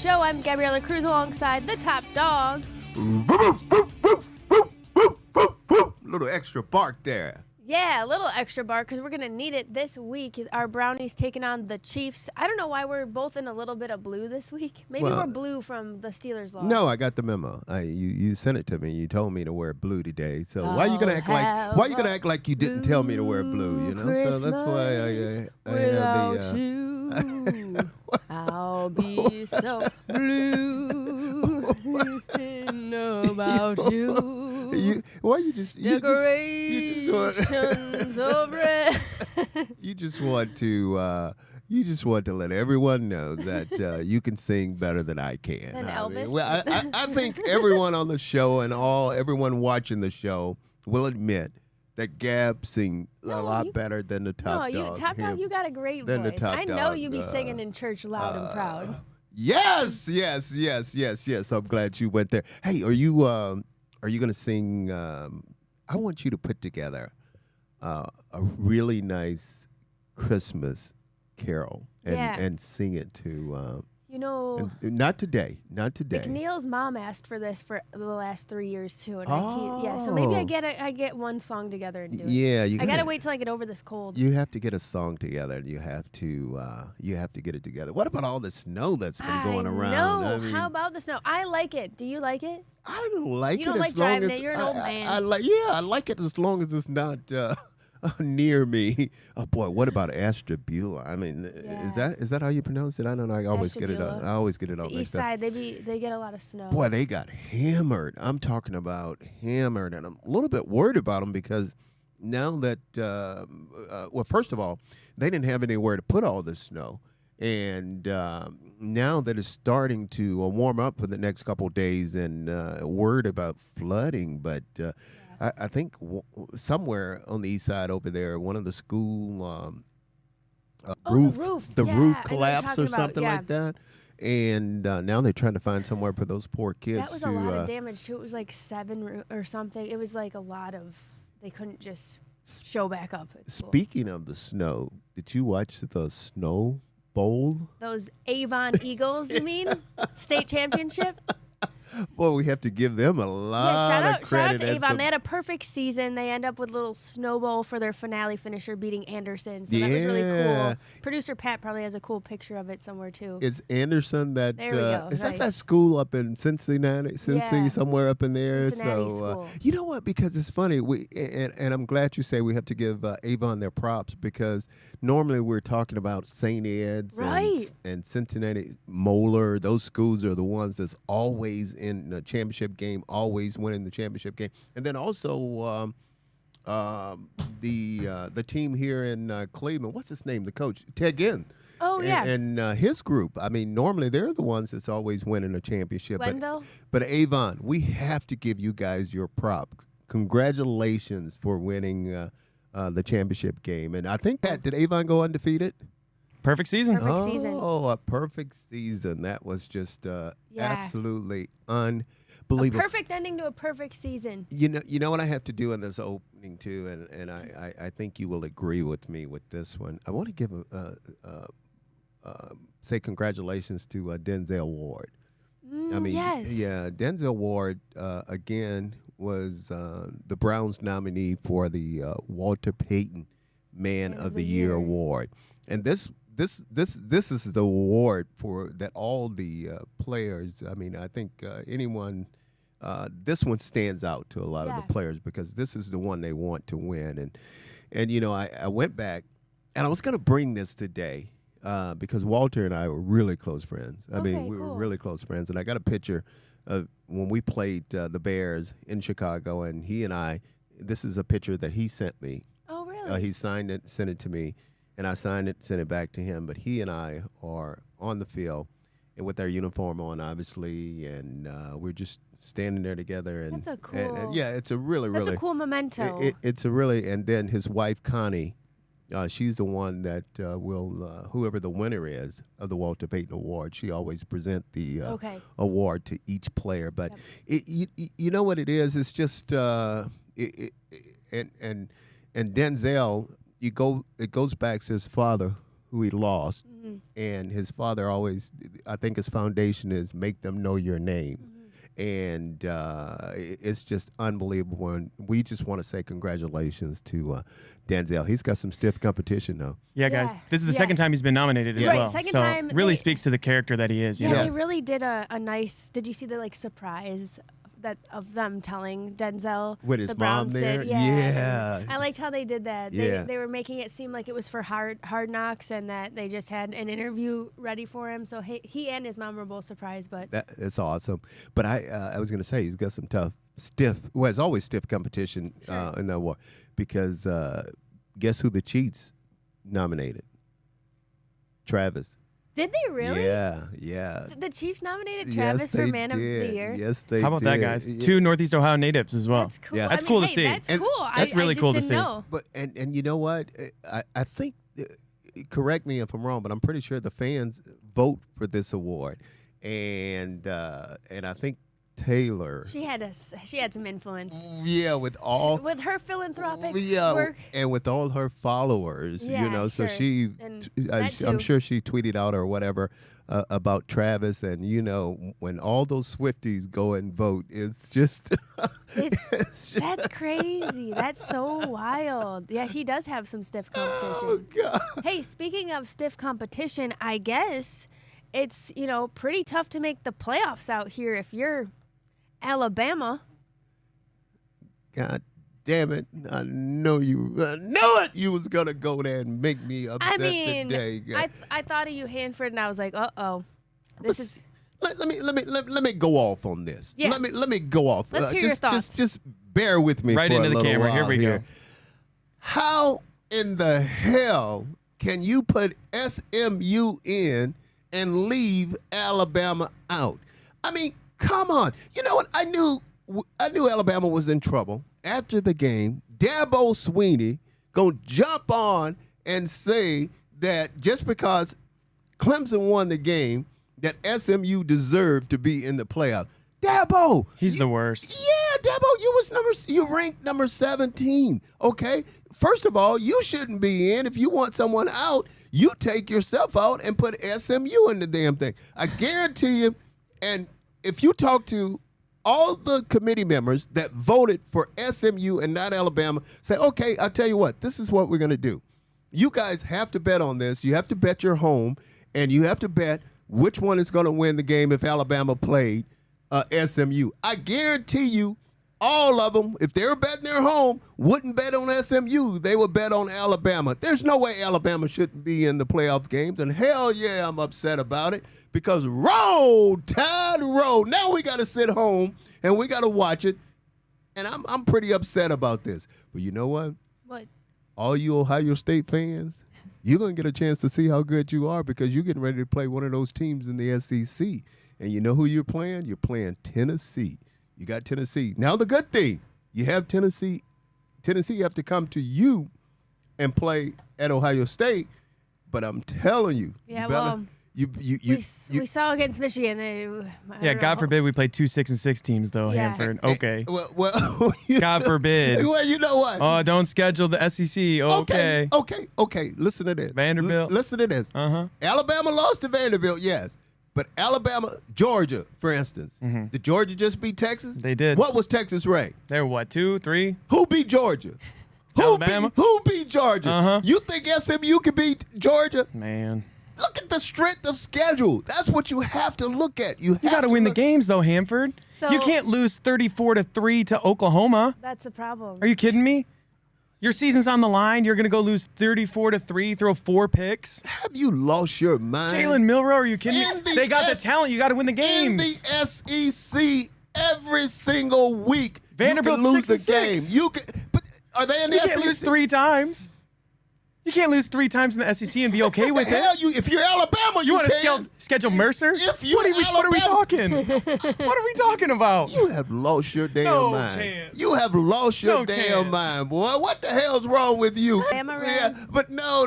show. I'm Gabriella Kreuz alongside the top dog. Little extra bark there. Yeah, a little extra bark because we're going to need it this week. Our Brownies taking on the Chiefs. I don't know why we're both in a little bit of blue this week. Maybe we're blue from the Steelers loss. No, I got the memo. You sent it to me. You told me to wear blue today. So why are you gonna act like you didn't tell me to wear blue? You know, Christmas so that's why I without have the. you, I'll be so blue about you. Why you just Decorations of red. you just want to let everyone know that you can sing better than I can. Than Elvis? I think everyone on the show and everyone watching the show will admit that Gab sings a lot better than the top dog. Top dog, you got a great voice. I know you be singing in church loud and proud. Yes. I'm glad you went there. Hey, are you going to sing? I want you to put together a really nice Christmas carol and sing it to. Not today. McNeil's mom asked for this for the last 3 years too, and so maybe I get one song together and do it. Yeah, I gotta wait till I get over this cold. You have to get a song together, and you have to get it together. What about all the snow that's been going around? I mean, how about the snow? I like it. Do you like it? I don't like it. You don't like driving it. You're an old man. I like it as long as it's not near me. Oh boy, what about Ashtabula? I mean, is that how you pronounce it? I don't know. I always get it all. The east side, they get a lot of snow. Boy, they got hammered. I'm talking about hammered, and I'm a little bit worried about them because now that first of all, they didn't have anywhere to put all this snow, and now that it's starting to warm up for the next couple of days, and worried about flooding, but. I think somewhere on the east side over there, one of the school roof collapsed or something like that. And now they're trying to find somewhere for those poor kids. That was a lot of damage, too. It was like 7 or something. It was like a lot of, they couldn't just show back up. Speaking of the snow, did you watch the Snow Bowl? Those Avon Eagles, you mean? State championship? Well, we have to give them a lot of credit. Shout out to Avon. They had a perfect season. They end up with a little snowball for their finale finisher, beating Anderson. So that was really cool. Producer Pat probably has a cool picture of it somewhere, too. Is Anderson that? There we go. Is that school up in Cincinnati? Somewhere up in there? Cincinnati school. You know what? Because it's funny. And I'm glad you say we have to give Avon their props because normally we're talking about St. Ed's and Cincinnati Moeller. Those schools are the ones that's always in the championship game, always winning the championship game. And then also the team here in Cleveland, what's his name, the coach? Ted Ginn. Oh, yeah. And his group, I mean, normally they're the ones that's always winning a championship. Glenville? But Avon, we have to give you guys your props. Congratulations for winning the championship game. And I think, Pat, did Avon go undefeated? Perfect season. Oh, a perfect season. That was just absolutely unbelievable. A perfect ending to a perfect season. You know what I have to do in this opening, too, and I think you will agree with me with this one. I want to give say congratulations to Denzel Ward. Denzel Ward, again, was the Browns nominee for the Walter Payton Man of the Year Award. And this is the award for that all the players. I mean, I think anyone. This one stands out to a lot of the players because this is the one they want to win. And you know, I went back and I was going to bring this today because Walter and I were really close friends. I mean, we were really close friends. And I got a picture of when we played the Bears in Chicago, and he and I. This is a picture that he sent me. Oh, really? He signed it, sent it to me. And I signed it, sent it back to him. But he and I are on the field and with our uniform on, obviously, and we're just standing there together. And that's a cool. And it's a really. That's a cool memento. It's a really, and then his wife Connie, she's the one that will whoever the winner is of the Walter Payton Award. She always present the award to each player. But you know what it is? It's just and Denzel. It goes back to his father, who he lost, and his father always, I think his foundation is make them know your name. And it's just unbelievable. And we just want to say congratulations to Denzel. He's got some stiff competition, though. Yeah, guys. This is the second time he's been nominated as well. Second so time really speaks to the character that he is. You know? They really did a nice. Did you see the surprise of them telling Denzel with his the mom Browns there? did? Yeah. I liked how they did that. Yeah. They were making it seem like it was for hard knocks, and that they just had an interview ready for him. So he and his mom were both surprised. But That's awesome. But I was going to say he's got some stiff. Well, it's always stiff competition in the war because guess who the Chiefs nominated? Travis. Did they really? Yeah. The Chiefs nominated Travis for Man of the Year. Yes, they did. How about that, guys? 2 Northeast Ohio natives as well. That's cool. Yeah. That's cool to see. That's And cool. that's really cool to see. Know. But and you know what? I think, correct me if I'm wrong, but I'm pretty sure the fans vote for this award, and I think Taylor. She had some influence. Yeah, with her philanthropic work. and with all her followers, so she, I'm sure she tweeted out or whatever about Travis, and when all those Swifties go and vote, it's just that's crazy. That's so wild. Yeah, he does have some stiff competition. Oh God. Hey, speaking of stiff competition, I guess it's pretty tough to make the playoffs out here if you're Alabama. God damn it. I know it. You was going to go there and make me upset today. I thought of you, Hanford, and I was like, uh-oh. Let me go off on this. Yeah. Let me go off. Let's hear your thoughts. Just bear with me Right for into a the little camera. while Here we go. How in the hell can you put SMU in and leave Alabama out? I mean, come on. You know what? I knew Alabama was in trouble. After the game, Dabo Swinney gonna jump on and say that just because Clemson won the game, that SMU deserved to be in the playoff. Dabo, he's the worst. Yeah, Dabo, you ranked number 17. Okay, first of all, you shouldn't be in. If you want someone out, you take yourself out and put SMU in the damn thing. I guarantee you. And if you talk to all the committee members that voted for SMU and not Alabama, say, okay, I'll tell you what, this is what we're going to do. You guys have to bet on this. You have to bet your home, and you have to bet which one is going to win the game if Alabama played SMU. I guarantee you all of them, if they were betting their home, wouldn't bet on SMU. They would bet on Alabama. There's no way Alabama shouldn't be in the playoff games, and hell yeah, I'm upset about it. Because roll, Tide, roll. Now we got to sit home and we got to watch it. And I'm pretty upset about this. But you know what? What? All you Ohio State fans, you're going to get a chance to see how good you are because you're getting ready to play one of those teams in the SEC. And you know who you're playing? You're playing Tennessee. You got Tennessee. Now the good thing, you have Tennessee. Tennessee have to come to you and play at Ohio State. But I'm telling you, we saw against Michigan. God forbid we play 2 6-6 teams though, Hanford. Okay. Well, God forbid. Well, you know what? Oh, don't schedule the SEC. Okay. Okay. Listen to this. Vanderbilt. Listen to this. Alabama lost to Vanderbilt, yes. But Alabama, Georgia, for instance. Did Georgia just beat Texas? They did. What was Texas ranked? They were what, 2, 3? Who beat Georgia? Alabama. Who beat Georgia? You think SMU could beat Georgia? Man. Look at the strength of schedule. That's what you have to look at. You got to win the games, though, Hanford. So, you can't lose 34-3 to Oklahoma. That's the problem. Are you kidding me? Your season's on the line. You're going to go lose 34-3, throw 4 picks. Have you lost your mind? Jalen Milroe, are you kidding me? They got the talent. You got to win the games. In the SEC, every single week, Vanderbilt you can lose a 6-6. game. But are they in the You SEC? can't lose 3 times. You can't lose 3 times in the SEC and be okay with hell it. If you're Alabama, You want to schedule Mercer? If you what are we talking? What are we talking about? You have lost your damn mind. Chance. You have lost your damn chance. mind, boy. What the hell's wrong with you? But no.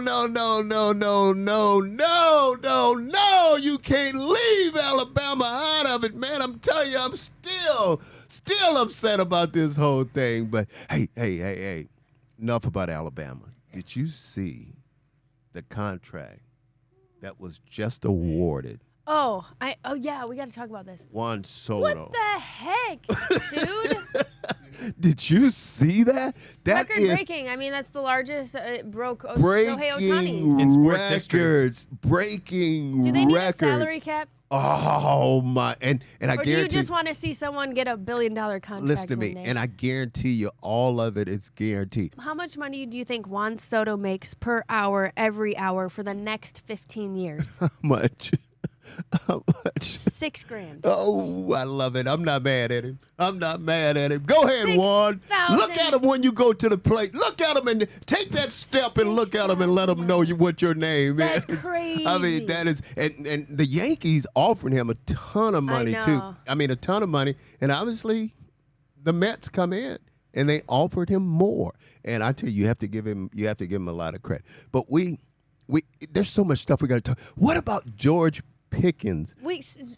You can't leave Alabama out of it, man. I'm telling you, I'm still upset about this whole thing. But hey. Enough about Alabama. Did you see the contract that was just awarded. Oh yeah, we got to talk about this. Juan Soto. What the heck, dude? Did you see that? That Record is breaking. I mean, that's the largest. It broke Shohei Ohtani. breaking In sports history. records. Breaking Do they need records. a salary cap? Oh my! And I Or do you guarantee. just want to see someone get $1 billion contract? Listen to me, one day? and I guarantee you, all of it is guaranteed. How much money do you think Juan Soto makes per hour, every hour, for the next 15 years? How much? How much? $6 grand. Oh, I love it. I'm not mad at him. I'm not mad at him. Go ahead, Juan. 6,000. Look at him when you go to the plate. Look at him and take that step and look at him and let him know what your name That's is. crazy. I mean, that is, and the Yankees offered him a ton of money too. know. I mean, a ton of money, and obviously, the Mets come in and they offered him more. And I tell you, you have to give him a lot of credit. But we there's so much stuff we got to talk. What about George Pickens?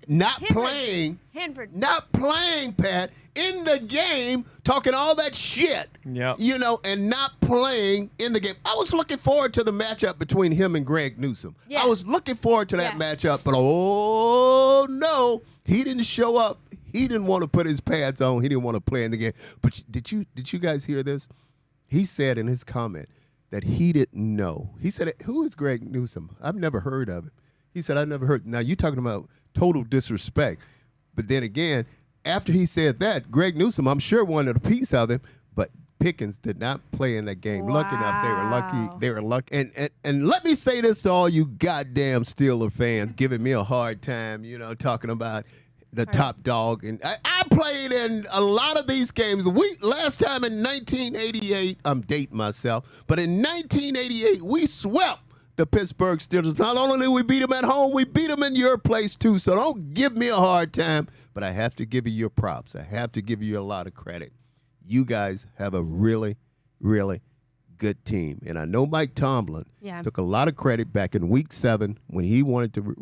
Not playing, Pat, in the game, talking all that shit, Yep. And not playing in the game. I was looking forward to the matchup between him and Greg Newsom. Yeah. I was looking forward to that Yeah. matchup, but oh no, he didn't show up. He didn't want to put his pads on. He didn't want to play in the game. But did you guys hear this? He said in his comment that he didn't know. He said, "Who is Greg Newsom? I've never heard of him." He said, "I never heard." Now, you're talking about total disrespect. But then again, after he said that, Greg Newsom, I'm sure, wanted a piece of him, but Pickens did not play in that game. Lucky enough, they were lucky. They were lucky. And let me say this to all you goddamn Steeler fans giving me a hard time, talking about the top dog. And I played in a lot of these games. Last time in 1988, I'm dating myself, but in 1988, we swept the Pittsburgh Steelers. Not only did we beat them at home, we beat them in your place too. So don't give me a hard time, but I have to give you your props. I have to give you a lot of credit. You guys have a really, really good team. And I know Mike Tomlin took a lot of credit back in Week 7 when he wanted to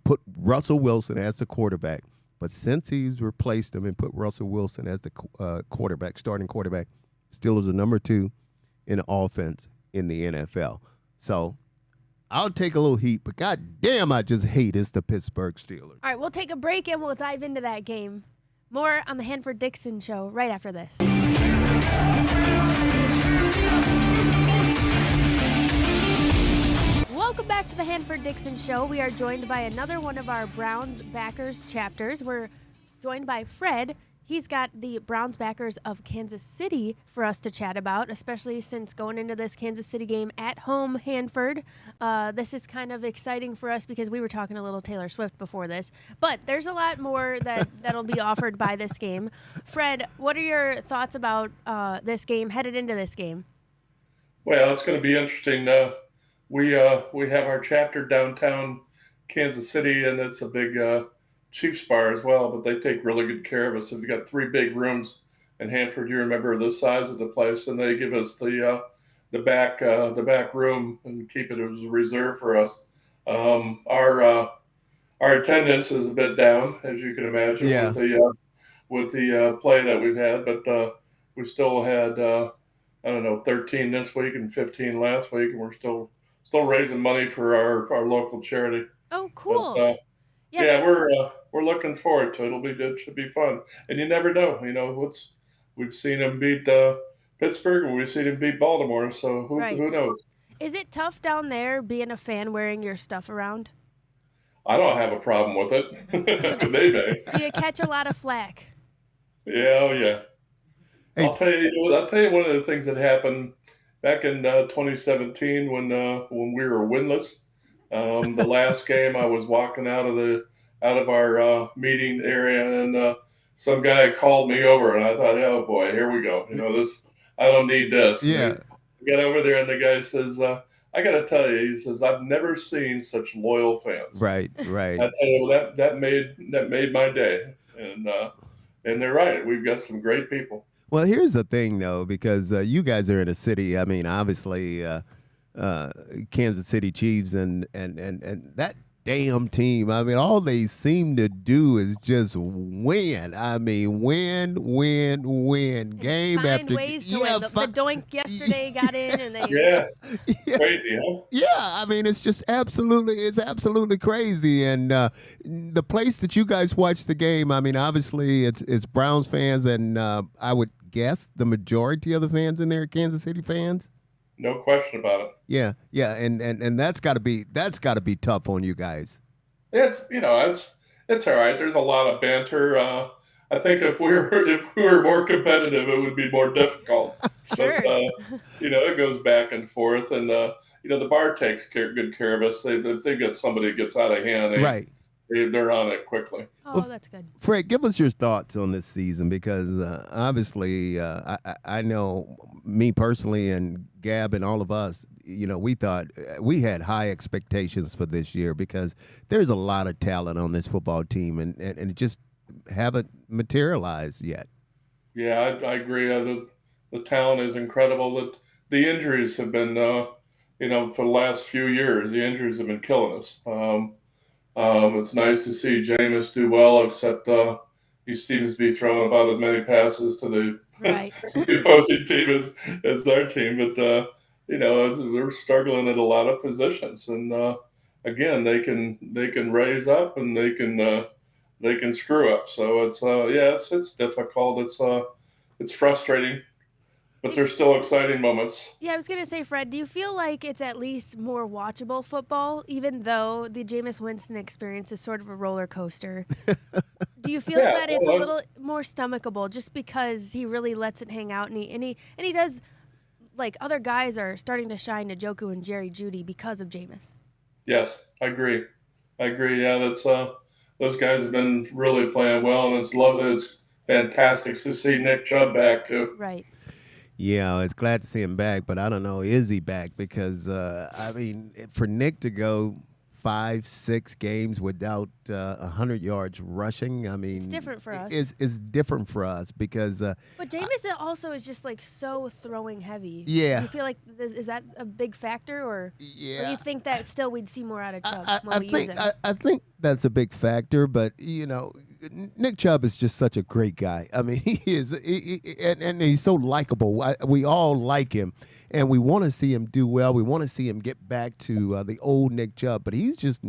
put Russell Wilson as the quarterback. But since he's replaced him and put Russell Wilson as the starting quarterback, Steelers are number 2 in offense in the NFL. So I'll take a little heat, but goddamn, I just hate the Pittsburgh Steelers. All right, we'll take a break and we'll dive into that game. More on the Hanford Dixon Show right after this. Welcome back to the Hanford Dixon Show. We are joined by another one of our Browns backers chapters. We're joined by Fred. He's got the Browns backers of Kansas City for us to chat about, especially since going into this Kansas City game at home, Hanford. This is kind of exciting for us because we were talking a little Taylor Swift before this. But there's a lot more that'll be offered by this game. Fred, what are your thoughts about this game, headed into this game? Well, it's going to be interesting. We have our chapter downtown Kansas City, and it's a big Chiefs bar as well, but they take really good care of us. We've got 3 big rooms in Hanford. You remember the size of the place, and they give us the back room and keep it as a reserve for us. Our attendance is a bit down, as you can imagine, with the play that we've had, but we still had 13 this week and 15 last week, and we're still raising money for our local charity. Oh, cool. But, we're looking forward to it. It'll be good. Should be fun. And you never know. We've seen them beat Pittsburgh, and we've seen them beat Baltimore. So who knows? Is it tough down there being a fan wearing your stuff around? I don't have a problem with it. They may. Do you catch a lot of flack? Yeah, oh yeah. Hey. I'll tell you one of the things that happened back in 2017 when we were winless. The last game, I was walking out of our meeting area, and some guy called me over, and I thought, oh boy, here we go. I don't need this. Yeah. I got over there, and the guy says, I got to tell you, he says, I've never seen such loyal fans. Right. I tell you, that made my day, and they're right. We've got some great people. Well, here's the thing, though, because you guys are in a city. I mean, obviously, Kansas City Chiefs, and damn team. I mean, all they seem to do is just win. I mean, win, game Find after ways to win. The doink yesterday got in, and they Yeah, yeah. crazy, huh? Yeah, I mean it's absolutely crazy, and the place that you guys watch the game. I mean, obviously it's Browns fans, and I would guess the majority of the fans in there are Kansas City fans. No question about it. Yeah, and that's got to be tough on you guys. It's all right. There's a lot of banter. I think if we were more competitive, it would be more difficult. sure. But it goes back and forth, and the bar takes good care of us. If they get somebody that gets out of hand, Right. they're on it quickly. Oh, that's good. Fred, give us your thoughts on this season because obviously I know me personally and Gab and all of us, we thought we had high expectations for this year because there's a lot of talent on this football team and it just haven't materialized yet. Yeah, I agree. The talent is incredible. The injuries have been, for the last few years, the injuries have been killing us. It's nice to see Jameis do well, except he seems to be throwing about as many passes to the Right. the opposing team as our team. But they're struggling at a lot of positions, and again, they can raise up and they can screw up. So it's difficult. It's frustrating. But there's still exciting moments. Yeah, I was going to say, Fred, do you feel like it's at least more watchable football, even though the Jameis Winston experience is sort of a roller coaster? Do you feel that it's a little more stomachable just because he really lets it hang out and he does, like, other guys are starting to shine, Njoku and Jerry Jeudy, because of Jameis? Yes, I agree. Yeah, that's those guys have been really playing well, and it's fantastic to see Nick Chubb back too. Right. Yeah, it's glad to see him back, but I don't know, is he back? Because, I mean, for Nick to go 5-6 games without 100 yards rushing, I mean. It's different for us. It's different for us because. But Jameis also is just, like, so throwing heavy. Yeah. Do you feel like, is that a big factor, or do you think that still we'd see more out of Chubb when we use him? I think that's a big factor, but, Nick Chubb is just such a great guy. I mean, he is, and he's so likable. We all like him, and we want to see him do well. We want to see him get back to the old Nick Chubb, but he's just,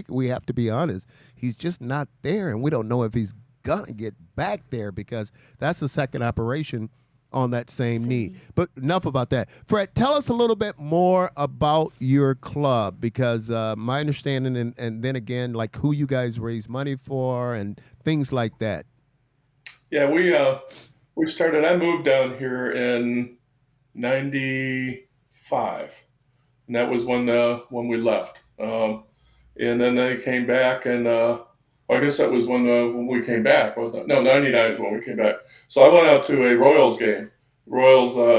we have to be honest, he's just not there, and we don't know if he's going to get back there because that's the second operation on that same knee. But enough about that. Fred, tell us a little bit more about your club because my understanding and then again, like who you guys raise money for and things like that. Yeah, we started. I moved down here in '95, and that was when we left. And then they came back, and I guess that was when we came back, wasn't it? No, '99 is when we came back. So I went out to a Royals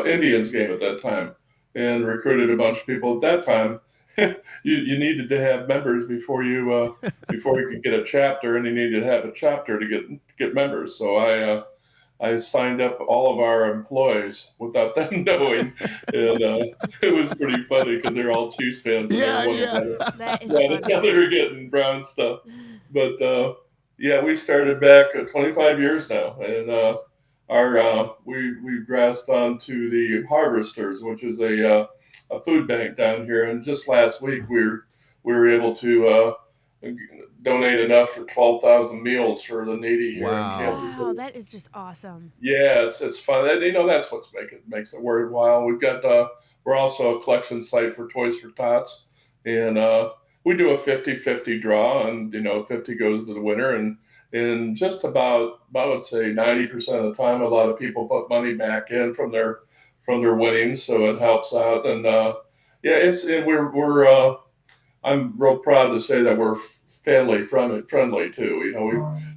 Indians game at that time, and recruited a bunch of people. At that time, you needed to have members before you could get a chapter, and you needed to have a chapter to get members. So I signed up all of our employees without them knowing, and it was pretty funny because they're all Chiefs fans. That is funny. They were getting Brown stuff, but we started back 25 years now, and we grasped onto the Harvesters, which is a food bank down here, and just last week we were able to donate enough for 12,000 meals for the needy here in Kansas City. Wow, that is just awesome. Yeah, it's fun. And, that's what makes it worthwhile. We're also a collection site for Toys for Tots, and we do a 50-50 draw, and 50 goes to the winner, and just about I would say 90% of the time, a lot of people put money back in from their winnings, so it helps out. And we're I'm real proud to say that we're family friendly too. We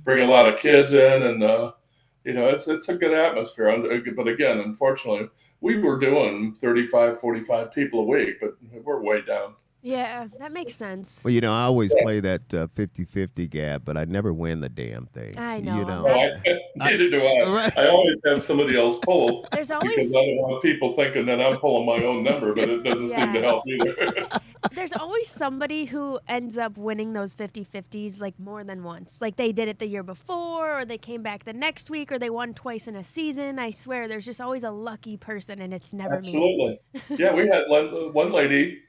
bring a lot of kids in, and it's a good atmosphere. But again, unfortunately, we were doing 35, 45 people a week, but we're way down. Yeah, that makes sense. Well, I always play that 50-50 gap, but I never win the damn thing. I know. Neither do I. Right. I always have somebody else pull. There's always because I don't want people thinking that I'm pulling my own number, but it doesn't seem to help either. There's always somebody who ends up winning those 50-50s like more than once. Like they did it the year before, or they came back the next week, or they won twice in a season. I swear, there's just always a lucky person, and it's never me. Absolutely. Yeah, we had one lady.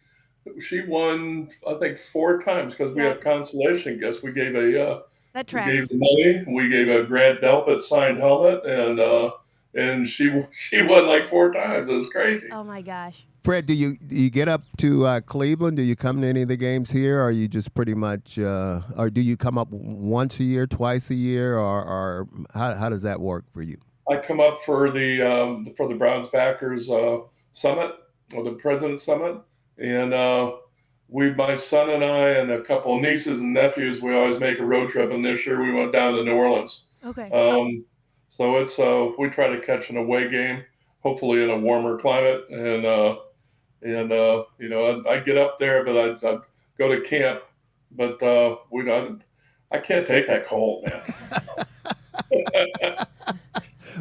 She won, I think, 4 times because we Yeah. have consolation gifts. We gave That we tracks. gave money. We gave a Grant Delpit signed helmet, and she won like 4 times. It was crazy. Oh my gosh. Fred, do you get up to Cleveland? Do you come to any of the games here, or are you just pretty much, or do you come up once a year, twice a year, or how does that work for you? I come up for the Browns backers summit, or the President's Summit, and my son and I and a couple of nieces and nephews, we always make a road trip, and this year we went down to New Orleans. Okay. So it's we try to catch an away game, hopefully in a warmer climate, and I get up there, but I go to camp, but I can't take that cold, man.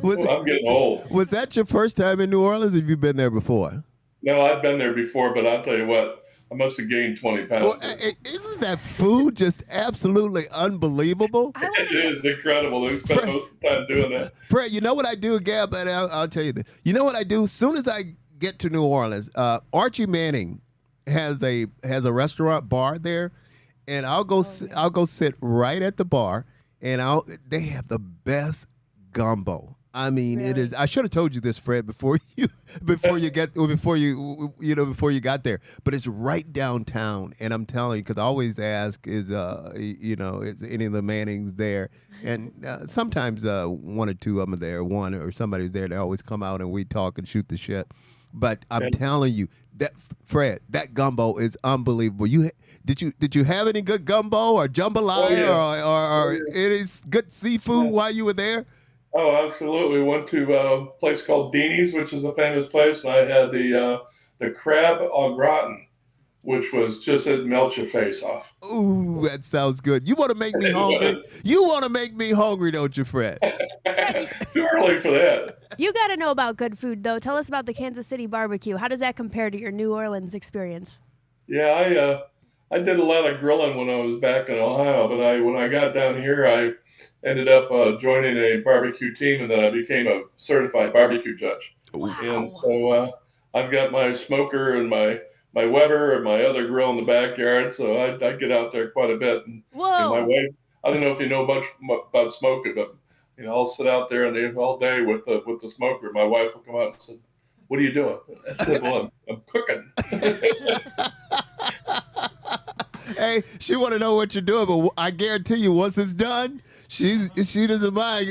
I'm getting old. Was that your first time in New Orleans, or have you been there before? No, I've been there before, but I'll tell you what, I must have gained 20 pounds. Well, isn't that food just absolutely unbelievable? It is incredible. We spent most of the time doing that. Fred, you know what I do, Gab? And I'll tell you this. You know what I do? As soon as I get to New Orleans, Archie Manning has a restaurant bar there, and I'll go sit right at the bar, and they have the best gumbo. I mean, Really? it is. I should have told you this, Fred, before you got there. But it's right downtown, and I'm telling you, because I always ask, is any of the Mannings there? And sometimes one or two of them are there, one or somebody's there. They always come out and we talk and shoot the shit. But I'm telling you, that Fred, that gumbo is unbelievable. Did you have any good gumbo or jambalaya or any good seafood while you were there? Oh, absolutely. We went to a place called Deanie's, which is a famous place, and I had the crab au gratin, which was just, it melts your face off. Ooh, that sounds good. You want to make me hungry? You want to make me hungry, don't you, Fred? It's too early for that. You got to know about good food, though. Tell us about the Kansas City barbecue. How does that compare to your New Orleans experience? Yeah, I did a lot of grilling when I was back in Ohio, but when I got down here, I ended up joining a barbecue team, and then I became a certified barbecue judge. Wow. And so I've got my smoker and my Weber and my other grill in the backyard, so I get out there quite a bit. And my wife, I don't know if you know much about smoking, but I'll sit out there all day with the smoker. My wife will come out and say, "What are you doing?" I said, "Well, I'm cooking." Hey, she want to know what you're doing, but I guarantee you, once it's done, she doesn't mind,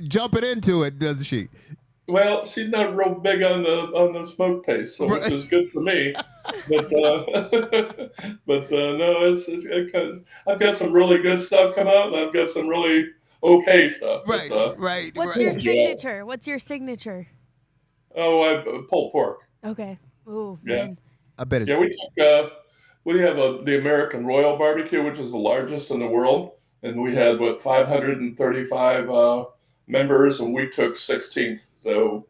jumping into it, doesn't she? Well, she's not real big on the smoke paste, so which is good for me. But no, I've got some really good stuff come out, and I've got some really okay stuff. Right. What's your signature? What's your signature? Oh, pulled pork. Okay. Ooh, Yeah. man. I bet it's. Yeah, we have the American Royal Barbecue, which is the largest in the world, and we had 535 members, and we took 16th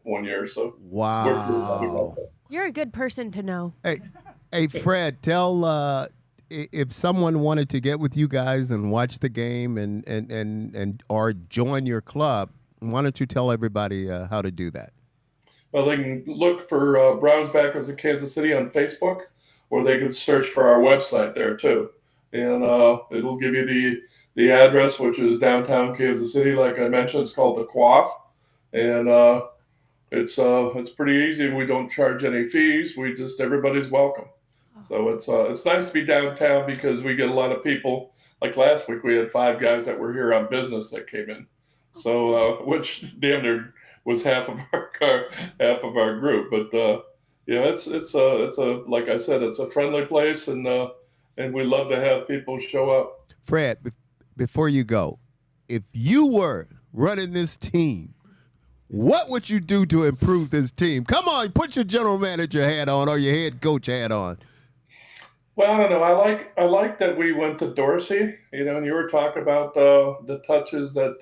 one year. So Wow. we're pretty happy about that. You're a good person to know. Hey, Fred, tell if someone wanted to get with you guys and watch the game and or join your club, why don't you tell everybody how to do that? Well, they can look for Browns Backers of Kansas City on Facebook, or they can search for our website there too, and it'll give you the address, which is downtown Kansas City. Like I mentioned, it's called the Quaff, and it's pretty easy. We don't charge any fees. Everybody's welcome. So it's nice to be downtown because we get a lot of people. Like last week, we had 5 guys that were here on business that came in, so which damn near was half of our group. But it's like I said, it's a friendly place, and we love to have people show up. Fred, before you go, if you were running this team, what would you do to improve this team? Come on, put your general manager hat on or your head coach hat on. Well, I don't know. I like that we went to Dorsey, and you were talking about the touches that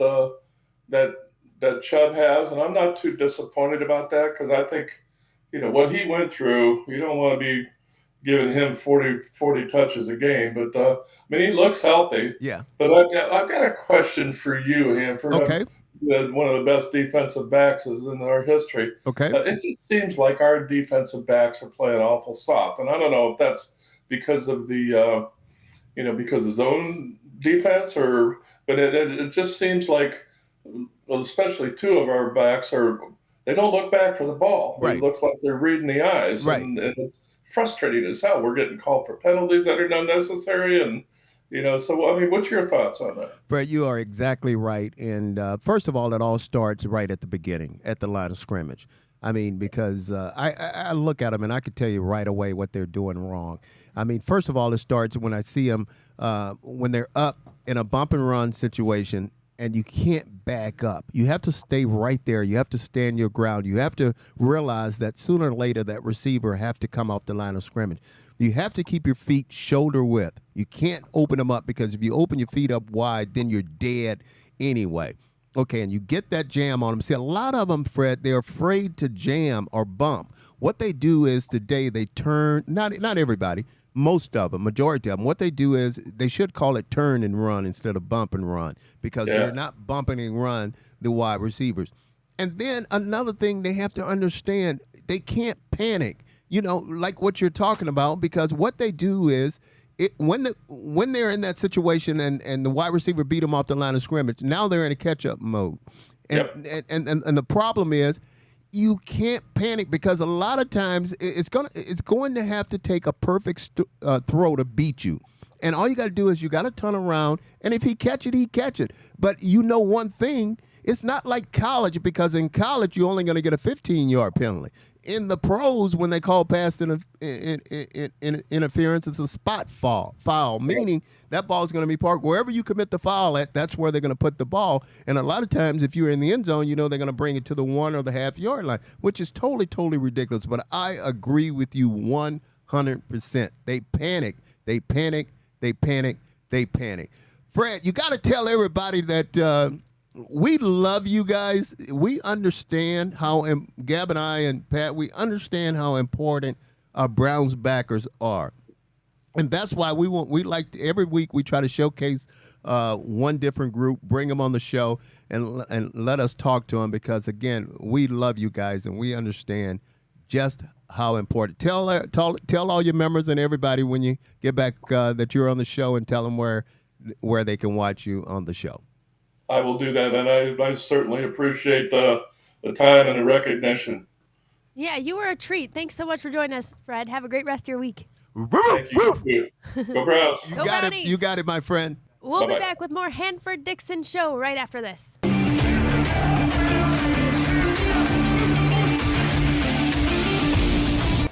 Chubb has, and I'm not too disappointed about that because I think, what he went through, you don't want to be giving him 40 touches a game. But I mean, he looks healthy. Yeah. But I've got a question for you, Hanford. Okay. One of the best defensive backs is in our history. Okay. It just seems like our defensive backs are playing awful soft, and I don't know if that's because of the because of zone defense, but it just seems like, especially two of our backs they don't look back for the ball. They Right. look like they're reading the eyes, Right. and it's frustrating as hell. We're getting called for penalties that are unnecessary, and so I mean, what's your thoughts on that? Fred, you are exactly right. And first of all, it all starts right at the beginning, at the line of scrimmage. I mean, because I look at them and I could tell you right away what they're doing wrong. I mean, first of all, it starts when I see them when they're up in a bump and run situation and you can't back up. You have to stay right there. You have to stand your ground. You have to realize that sooner or later that receiver have to come off the line of scrimmage. You have to keep your feet shoulder width. You can't open them up because if you open your feet up wide, then you're dead anyway. Okay, and you get that jam on them. See, a lot of them, Fred, they're afraid to jam or bump. What they do is today they turn, not everybody, most of them, majority of them, what they do is they should call it turn and run instead of bump and run because they're not bumping and run the wide receivers. And then another thing they have to understand, they can't panic, like what you're talking about, because what they do is when they're in that situation and the wide receiver beat them off the line of scrimmage, now they're in a catch-up mode. And the problem is you can't panic because a lot of times it's going to have to take a perfect throw to beat you. And all you got to do is you got to turn around, and if he catch it, he catch it. But one thing, it's not like college, because in college you're only going to get a 15-yard penalty. In the pros, when they call pass interference, it's a spot foul, meaning that ball is going to be parked wherever you commit the foul at. That's where they're going to put the ball. And a lot of times, if you're in the end zone, they're going to bring it to the 1 or the half-yard line, which is totally, totally ridiculous. But I agree with you 100%. They panic. They panic. They panic. They panic. Fred, you got to tell everybody that. We love you guys. We understand how Gab and I and Pat, we understand how important our Browns backers are. And that's why we like every week we try to showcase one different group, bring them on the show and let us talk to them because, again, we love you guys and we understand just how important. Tell all your members and everybody when you get back that you're on the show and tell them where they can watch you on the show. I will do that, and I certainly appreciate the time and the recognition. Yeah, you were a treat. Thanks so much for joining us, Fred. Have a great rest of your week. Thank you. Go Browns. Go Brownies. You got it, my friend. We'll Bye-bye. be back with more Hanford Dixon Show right after this.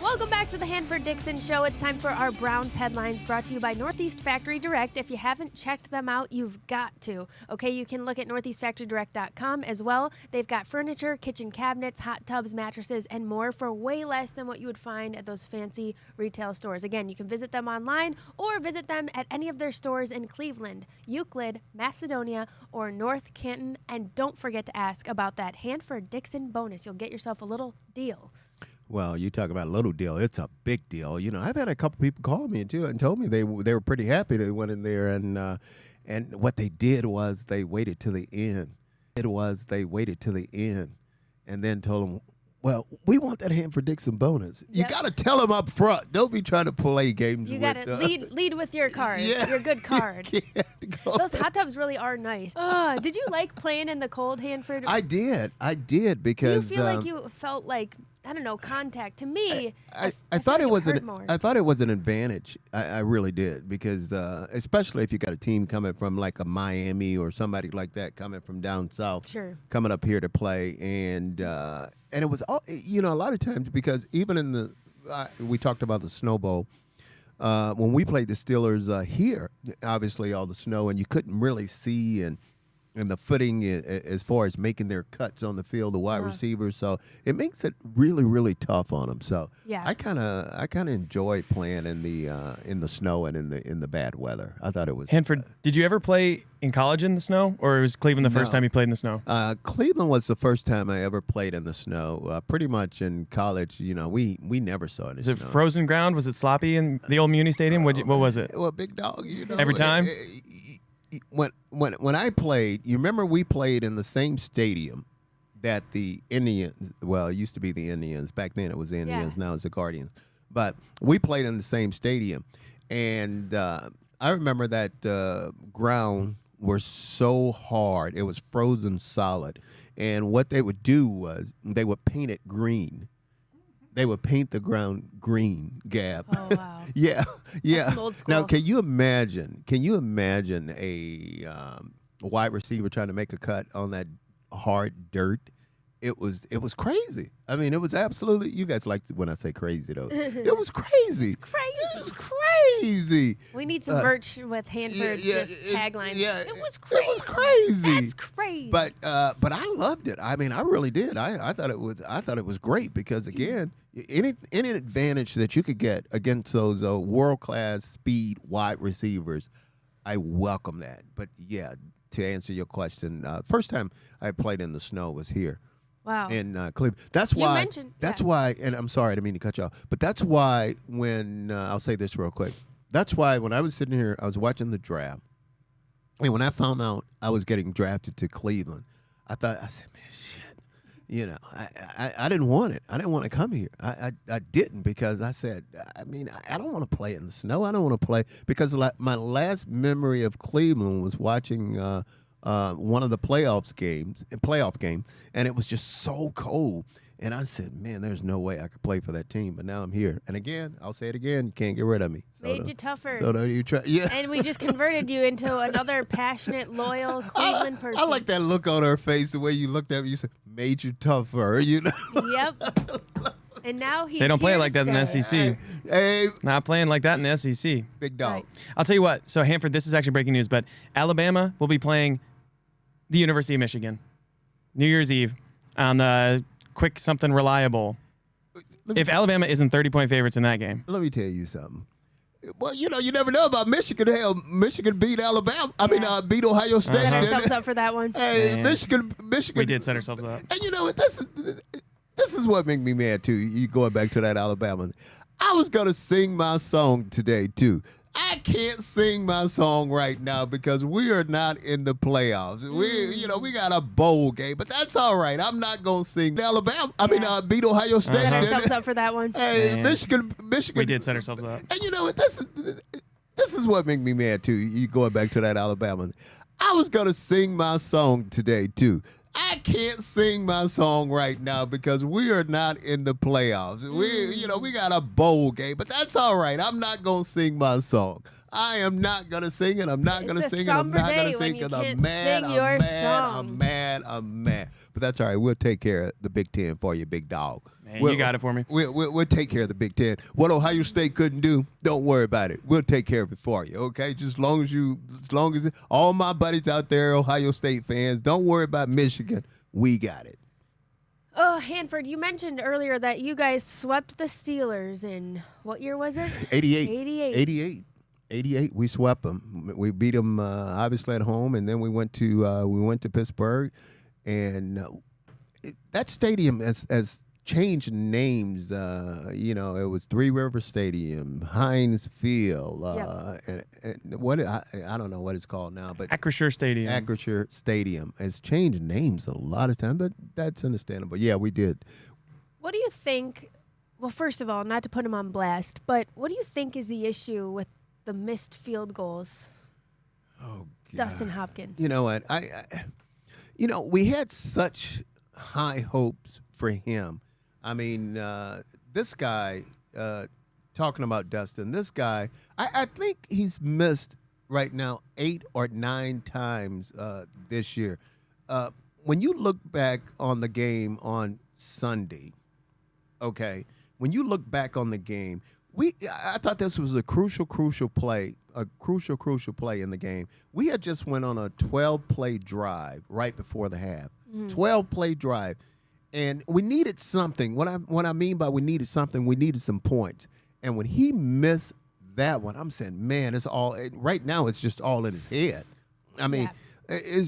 Welcome back to the Hanford Dixon Show. It's time for our Browns headlines brought to you by Northeast Factory Direct. If you haven't checked them out, you've got to. Okay, you can look at northeastfactorydirect.com as well. They've got furniture, kitchen cabinets, hot tubs, mattresses, and more for way less than what you would find at those fancy retail stores. Again, you can visit them online or visit them at any of their stores in Cleveland, Euclid, Macedonia, or North Canton. And don't forget to ask about that Hanford Dixon bonus. You'll get yourself a little deal. Well, you talk about a little deal. It's a big deal. I've had a couple people call me too and told me they were pretty happy they went in there and what they did was they waited till the end. And then told them, well, we want that Hanford Dixon bonus. You got to tell them up front. Don't be trying to play games. You got to lead with your card, your good card. Those hot tubs really are nice. Did you like playing in the cold, Hanford? I did because. Do you feel like you felt like, I don't know, contact? To me, I thought it was I thought it was an advantage. I really did because especially if you got a team coming from like a Miami or somebody like that coming from down south, coming up here to play, and it was all a lot of times because even in we talked about the Snow Bowl. When we played the Steelers here, obviously all the snow and you couldn't really see and and the footing as far as making their cuts on the field, the wide receivers. So it makes it really, really tough on them. So Yeah. I kind of enjoy playing in the snow and in the bad weather. I thought it was. Hanford, did you ever play in college in the snow, or was Cleveland the first No. time you played in the snow? Cleveland was the first time I ever played in the snow. Pretty much in college, we never saw any Is snow. it frozen ground? Was it sloppy in the old Muni Stadium? What was it? Well, big dog, Every time? When I played, you remember we played in the same stadium that the Indians, well, it used to be the Indians. Back then it was the Indians, now it's the Guardians. But we played in the same stadium. And I remember that ground was so hard. It was frozen solid. And what they would do was they would paint it green. They would paint the ground green, Gab. Oh, wow. Yeah. That's some old school. Now, can you imagine a wide receiver trying to make a cut on that hard dirt? It was crazy. I mean, it was absolutely. You guys like when I say crazy, though. It was crazy. It's crazy. It was crazy. We need some merch with Hanford's tagline. Yeah, It was crazy. It was crazy. That's crazy. But I loved it. I mean, I really did. I thought it was great because again, any advantage that you could get against those world-class speed wide receivers, I welcome that. But yeah, to answer your question, first time I played in the snow was here. Wow. In Cleveland. That's You why. mentioned- That's yeah. why. And I'm sorry, I didn't mean to cut you off. But that's why when I'll say this real quick. That's why when I was sitting here, I was watching the draft, and when I found out I was getting drafted to Cleveland, I said, man, shit. I didn't want it. I didn't want to come here. I didn't because I said, I mean, I don't want to play in the snow. I don't want to play because my last memory of Cleveland was watching one of the playoff game, and it was just so cold. And I said, man, there's no way I could play for that team. But now I'm here. And again, I'll say it again, you can't get rid of me. Made you tougher. So don't you try. Yeah. And we just converted you into another passionate, loyal Cleveland person. I like that look on her face, the way you looked at me. You said, made you tougher, Yep. And now he's They don't play here like to that in the stay. SEC. Hey, Not playing like that in the SEC. big dog. Right. I'll tell you what. So, Hanford, this is actually breaking news, but Alabama will be playing the University of Michigan New Year's Eve on the quick something reliable. If Alabama isn't 30-point favorites in that game. Let me tell you something. Well, you never know about Michigan. Hell, Michigan beat Alabama. Beat Ohio State. Set Uh-huh. ourselves up for that one. Hey, Man. Michigan. We did set ourselves up. And you know what? This is what made me mad too. You going back to that Alabama. I was gonna sing my song today too. I can't sing my song right now because we are not in the playoffs. We got a bowl game, but that's all right. I'm not gonna sing Alabama. Beat Ohio State. Set Uh-huh. ourselves up for that one. Hey, Man. Michigan. We did set ourselves up. And you know what? This is what made me mad too. You going back to that Alabama. I was gonna sing my song today too. I can't sing my song right now because we are not in the playoffs. We got a bowl game, but that's all right. I'm not gonna sing my song. I am not gonna sing it. I'm not gonna It's a sing it. I'm somber not gonna day sing when it you because I'm can't mad. sing your I'm mad. song. I'm mad. I'm mad. But that's all right. We'll take care of the Big Ten for you, big dog. Man, you got it for me. We'll take care of the Big Ten. What Ohio State couldn't do, don't worry about it. We'll take care of it for you, okay? Just as long as all my buddies out there, Ohio State fans, don't worry about Michigan. We got it. Oh, Hanford, you mentioned earlier that you guys swept the Steelers in, what year was it? 88. 88. We swept them. We beat them obviously at home, and then we went to Pittsburgh, and that stadium has changed names. It was Three River Stadium, Heinz Field, and what I don't know what it's called now, but Acrisure Stadium. Acrisure Stadium has changed names a lot of times, but that's understandable. Yeah, we did. What do you think? Well, first of all, not to put him on blast, but what do you think is the issue with the missed field goals? Oh, God. Dustin Hopkins. You know what? We had such high hopes for him. I mean, this guy, talking about Dustin, this guy, I think he's missed right now 8 or 9 times this year. When you look back on the game on Sunday, okay, when you look back on the game, I thought this was a crucial play in the game. We had just went on a 12-play drive right before the half. 12-play drive. And we needed something. What I mean by we needed something, we needed some points. And when he missed that one, I'm saying, man, right now it's just all in his head. I mean,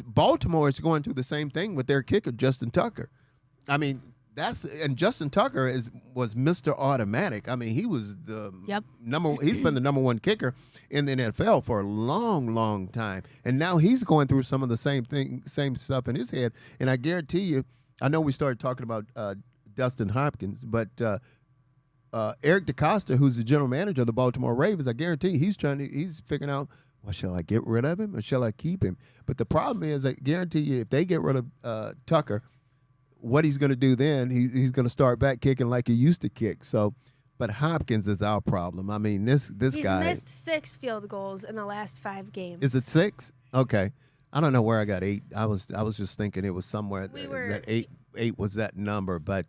Baltimore is going through the same thing with their kicker, Justin Tucker. I mean, and Justin Tucker was Mr. Automatic. I mean, he was the he's been the number one kicker in the NFL for a long, long time. And now he's going through some of the same stuff in his head. And I guarantee you, I know we started talking about Dustin Hopkins, but Eric DeCosta, who's the general manager of the Baltimore Ravens, I guarantee he's figuring out, well, shall I get rid of him or shall I keep him? But the problem is, I guarantee you, if they get rid of Tucker, what he's going to do then, he's going to start back kicking like he used to kick. So, but Hopkins is our problem. I mean, this guy. He's missed 6 field goals in the last 5 games. Is it 6? Okay. I don't know where I got 8. I was just thinking it was somewhere that 8 was that number. But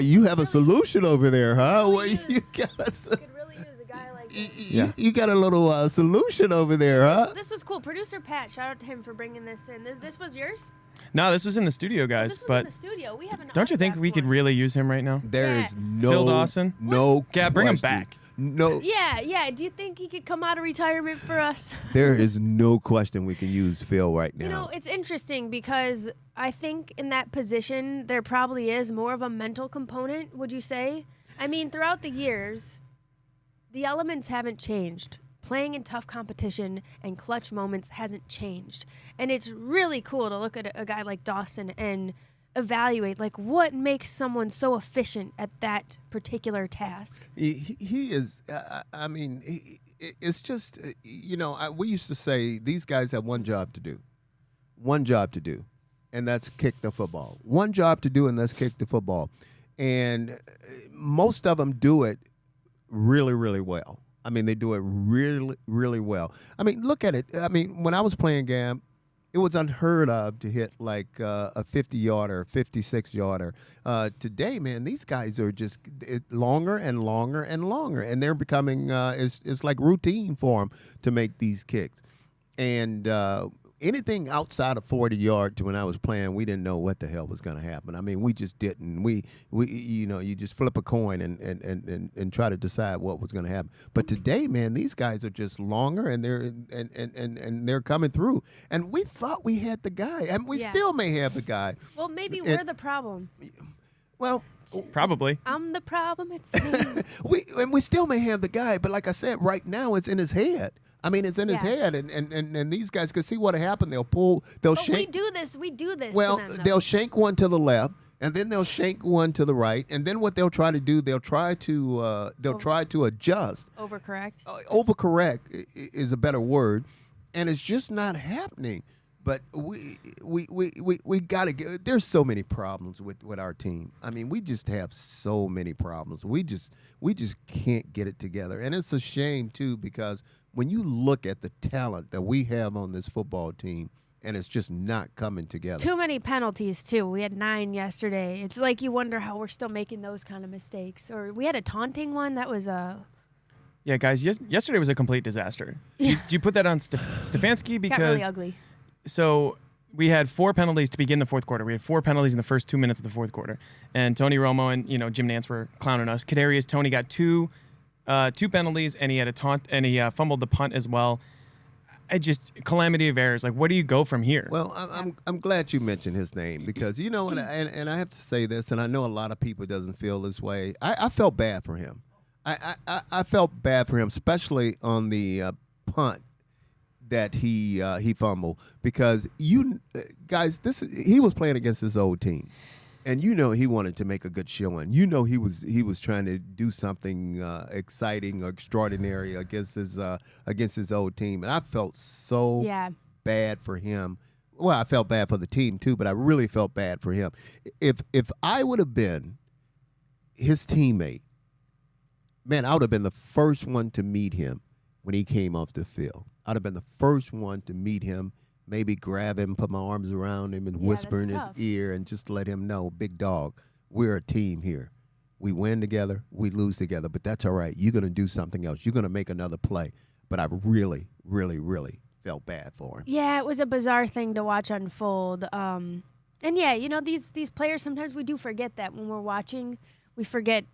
you have a solution over there, huh? Well, you got could really use a guy like this. You got a little solution over there, huh? This was cool. Producer Pat, shout out to him for bringing this in. This was yours? No, this was in the studio, guys. This was but in the studio. We have an don't you think we could really use him right now? There is no Phil Dawson? No. Yeah, bring him question. back. No. Yeah. Do you think he could come out of retirement for us? There is no question we can use Phil right now. You know, it's interesting because I think in that position there probably is more of a mental component, would you say? I mean, throughout the years, the elements haven't changed. Playing in tough competition and clutch moments hasn't changed. And it's really cool to look at a guy like Dawson and evaluate, like, what makes someone so efficient at that particular task. He is, I mean, it's just, we used to say these guys have one job to do, and that's kick the football. One job to do, and that's kick the football. And most of them do it really, really well. I mean, they do it really, really well. I mean, look at it. I mean, when I was playing GAM, it was unheard of to hit like a 50-yarder, 56-yarder. Today, man, these guys are just longer and longer and longer, and they're becoming it's like routine for them to make these kicks. And anything outside of 40 yards when I was playing, we didn't know what the hell was going to happen. I mean, we just didn't. We you just flip a coin and try to decide what was going to happen. But today, man, these guys are just longer and they're coming through. And we thought we had the guy, and we still may have the guy. Well, maybe we're the problem. Well, probably. I'm the problem. It's me. we still may have the guy, but like I said, right now it's in his head. I mean, it's in his head, and these guys can see what happened. They'll shank. We do this. Well, to them, they'll shank one to the left, and then they'll shank one to the right, and then what they'll try to do, they'll try to adjust. Overcorrect. Overcorrect is a better word, and it's just not happening. But we got to get. There's so many problems with our team. I mean, we just have so many problems. We just can't get it together, and it's a shame too, because when you look at the talent that we have on this football team, and it's just not coming together. Too many penalties, too. We had 9 yesterday. It's like you wonder how we're still making those kind of mistakes. Or we had a taunting one. That was a... Yeah, guys, yesterday was a complete disaster. Do you put that on Stefanski? Because got really ugly. So we had 4 penalties to begin the fourth quarter. We had 4 penalties in the first 2 minutes of the fourth quarter. And Tony Romo and Jim Nantz were clowning us. Kadarius Toney got 2 penalties, and he had a taunt, and he fumbled the punt as well. Calamity of errors. Like, where do you go from here? Well, I'm glad you mentioned his name, because and I have to say this, and I know a lot of people doesn't feel this way. I felt bad for him. I felt bad for him, especially on the punt that he fumbled, because guys, he was playing against his old team. And he wanted to make a good showing. He was trying to do something exciting or extraordinary against his old team. And I felt so bad for him. Well, I felt bad for the team too, but I really felt bad for him. If I would have been his teammate, man, I would have been the first one to meet him when he came off the field. I'd have been the first one to meet him. Maybe grab him, put my arms around him, and whisper in his ear and just let him know, big dog, we're a team here. We win together, we lose together, but that's all right. You're going to do something else. You're going to make another play. But I really, really, really felt bad for him. Yeah, it was a bizarre thing to watch unfold. And yeah, these players, sometimes we do forget that when we're watching. We forget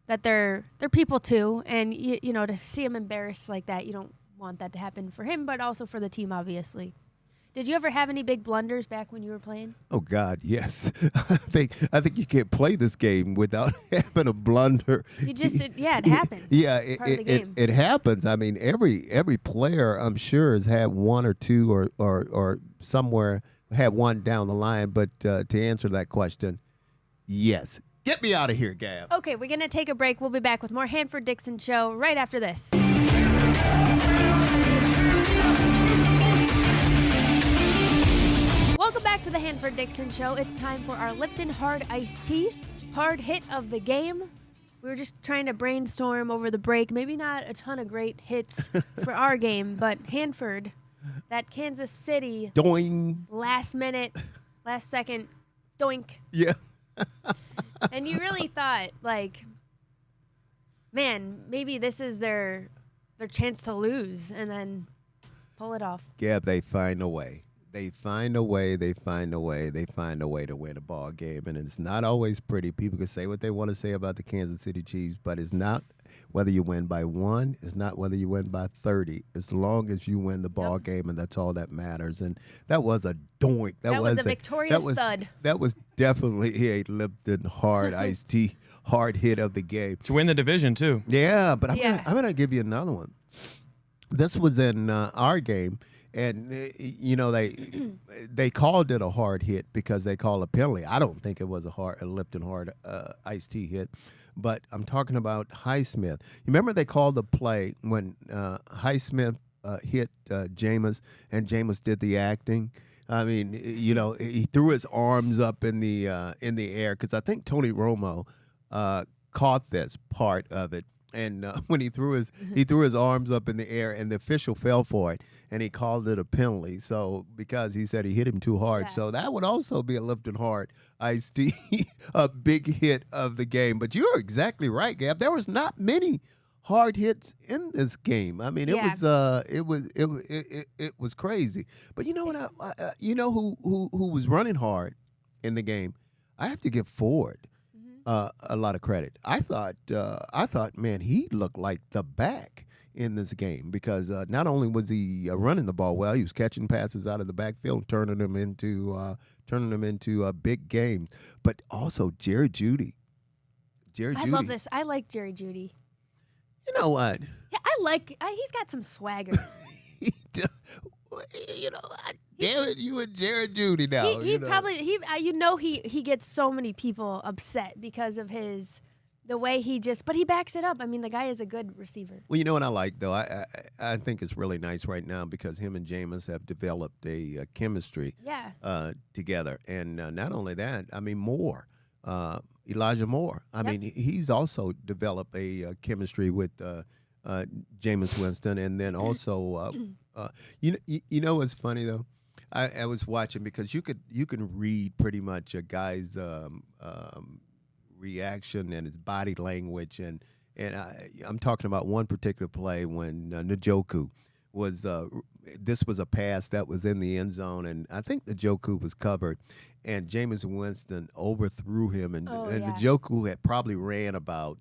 that they're people too, and to see him embarrassed like that, you don't want that to happen for him, but also for the team, obviously. Did you ever have any big blunders back when you were playing? Oh God, yes. I think you can't play this game without having a blunder. It happens. Yeah, it happens. I mean, every player, I'm sure, has had one or two or somewhere had one down the line. But to answer that question, yes. Get me out of here, Gab. Okay, we're gonna take a break. We'll be back with more Hanford Dixon Show right after this. Welcome back to the Hanford Dixon Show. It's time for our Lipton Hard Iced Tea, hard hit of the game. We were just trying to brainstorm over the break. Maybe not a ton of great hits for our game, but Hanford, that Kansas City Doing. last second, doink. Yeah. And you really thought, man, maybe this is their chance to lose, and then pull it off. Gab, they find a way. They find a way to win a ball game, and it's not always pretty. People can say what they want to say about the Kansas City Chiefs, but it's not whether you win by 1. It's not whether you win by 30. As long as you win the ball game, and that's all that matters. And that was a doink. That was a victorious thud. That was definitely a Lipton Hard Iced Tea hard hit of the game. To win the division, too. Yeah, but I'm gonna give you another one. This was in our game. And, they called it a hard hit because they called a penalty. I don't think it was a Lipton Hard iced tea hit. But I'm talking about Highsmith. You remember they called the play when Highsmith hit Jameis, and Jameis did the acting? I mean, he threw his arms up in the air because I think Tony Romo caught this part of it. And when he threw his arms up in the air, and the official fell for it, and he called it a penalty. So because he said he hit him too hard, so that would also be a Lipton Hard iced tea, a big hit of the game. But you're exactly right, Gab. There was not many hard hits in this game. I mean, it was crazy. But you know what? Who was running hard in the game? I have to give Ford a lot of credit. I thought, man, he looked like the back in this game because not only was he running the ball well, he was catching passes out of the backfield, turning them into big games. But also Jerry Jeudy. I love this. I like Jerry Jeudy. You know what? Yeah, he's got some swagger. Damn it, you and Jared Jeudy now. He gets so many people upset because of the way but he backs it up. I mean, the guy is a good receiver. Well, you know what I like though? I think it's really nice right now because him and Jameis have developed a chemistry together, and not only that, I mean Elijah Moore. I mean he's also developed a chemistry with Jameis Winston, and then also you know what's funny though? I was watching because you can read pretty much a guy's reaction and his body language, and I'm talking about one particular play when Njoku was this was a pass that was in the end zone, and I think Njoku was covered, and Jameis Winston overthrew him, and Njoku had probably ran about.